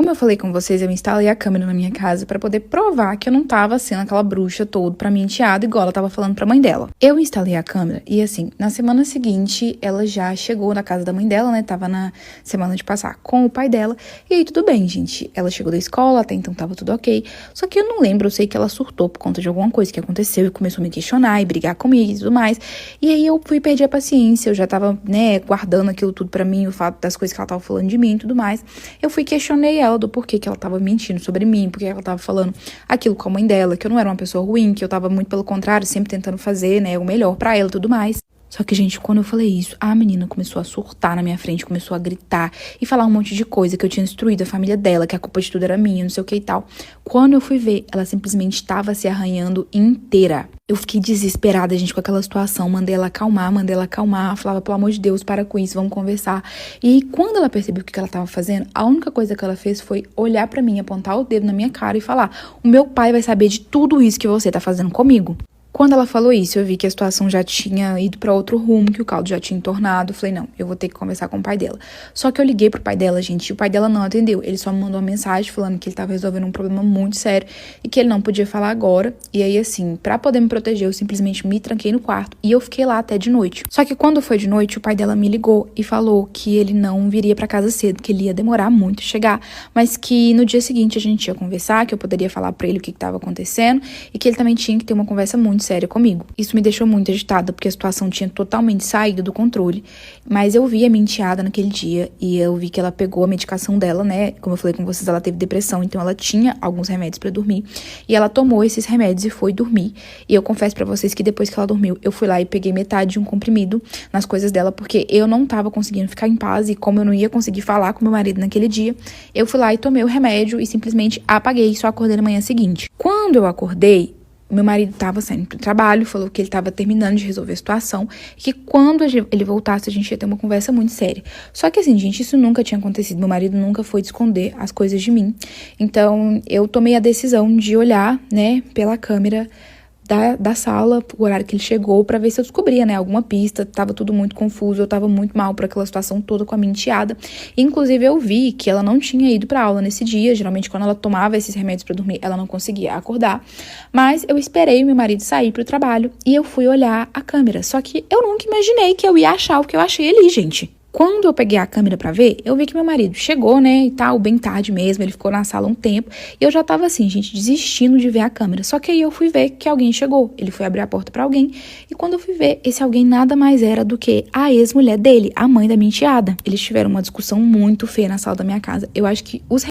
Como eu falei com vocês, eu instalei a câmera na minha casa pra poder provar que eu não tava sendo aquela bruxa toda pra minha enteada, igual ela tava falando pra mãe dela. Eu instalei a câmera e, assim, na semana seguinte, ela já chegou na casa da mãe dela, né? Tava na semana de passar com o pai dela. E aí, tudo bem, gente. Ela chegou da escola, até então tava tudo ok. Só que eu não lembro, eu sei que ela surtou por conta de alguma coisa que aconteceu e começou a me questionar e brigar comigo e tudo mais. E aí, eu fui perder a paciência. Eu já tava, né, guardando aquilo tudo pra mim, o fato das coisas que ela tava falando de mim e tudo mais. Eu fui questionei ela do porquê que ela tava mentindo sobre mim, porque ela tava falando aquilo com a mãe dela, que eu não era uma pessoa ruim, que eu tava muito pelo contrário, sempre tentando fazer, né, o melhor pra ela e tudo mais. Só que, gente, quando eu falei isso, a menina começou a surtar na minha frente, começou a gritar e falar um monte de coisa, que eu tinha destruído a família dela, que a culpa de tudo era minha, não sei o que e tal. Quando eu fui ver, ela simplesmente estava se arranhando inteira. Eu fiquei desesperada, gente, com aquela situação. Mandei ela acalmar. Falava, pelo amor de Deus, para com isso, vamos conversar. E aí, quando ela percebeu o que ela tava fazendo, a única coisa que ela fez foi olhar pra mim, apontar o dedo na minha cara e falar: o meu pai vai saber de tudo isso que você tá fazendo comigo. Quando ela falou isso, eu vi que a situação já tinha ido pra outro rumo, que o caldo já tinha entornado. Falei, não, eu vou ter que conversar com o pai dela. Só que eu liguei pro pai dela, gente, e o pai dela não atendeu. Ele só me mandou uma mensagem falando que ele tava resolvendo um problema muito sério e que ele não podia falar agora. E aí, assim, pra poder me proteger, eu simplesmente me tranquei no quarto e eu fiquei lá até de noite. Só que quando foi de noite, o pai dela me ligou e falou que ele não viria pra casa cedo, que ele ia demorar muito a chegar, mas que no dia seguinte a gente ia conversar, que eu poderia falar pra ele o que tava acontecendo e que ele também tinha que ter uma conversa muito séria comigo. Isso me deixou muito agitada, porque a situação tinha totalmente saído do controle, mas eu vi a minha enteada naquele dia e eu vi que ela pegou a medicação dela, né? Como eu falei com vocês, ela teve depressão, então ela tinha alguns remédios pra dormir e ela tomou esses remédios e foi dormir. E eu confesso pra vocês que depois que ela dormiu, eu fui lá e peguei metade de um comprimido nas coisas dela, porque eu não tava conseguindo ficar em paz e como eu não ia conseguir falar com meu marido naquele dia, eu fui lá e tomei o remédio e simplesmente apaguei e só acordei na manhã seguinte. Quando eu acordei, meu marido estava saindo pro trabalho, falou que ele estava terminando de resolver a situação e que quando ele voltasse a gente ia ter uma conversa muito séria. Só que assim, gente, isso nunca tinha acontecido. Meu marido nunca foi de esconder as coisas de mim. Então, eu tomei a decisão de olhar, né, pela câmera da sala, o horário que ele chegou, pra ver se eu descobria, né, alguma pista. Tava tudo muito confuso, eu tava muito mal por aquela situação toda com a minha enteada. Inclusive, eu vi que ela não tinha ido pra aula nesse dia. Geralmente, quando ela tomava esses remédios pra dormir, ela não conseguia acordar. Mas eu esperei o meu marido sair pro trabalho e eu fui olhar a câmera. Só que eu nunca imaginei que eu ia achar o que eu achei ali, gente. Quando eu peguei a câmera pra ver, eu vi que meu marido chegou, né, e tal, bem tarde mesmo, ele ficou na sala um tempo, e eu já tava assim, gente, desistindo de ver a câmera. Só que aí eu fui ver que alguém chegou, ele foi abrir a porta pra alguém, e quando eu fui ver, esse alguém nada mais era do que a ex-mulher dele, a mãe da minha enteada. Eles tiveram uma discussão muito feia na sala da minha casa. Eu acho que os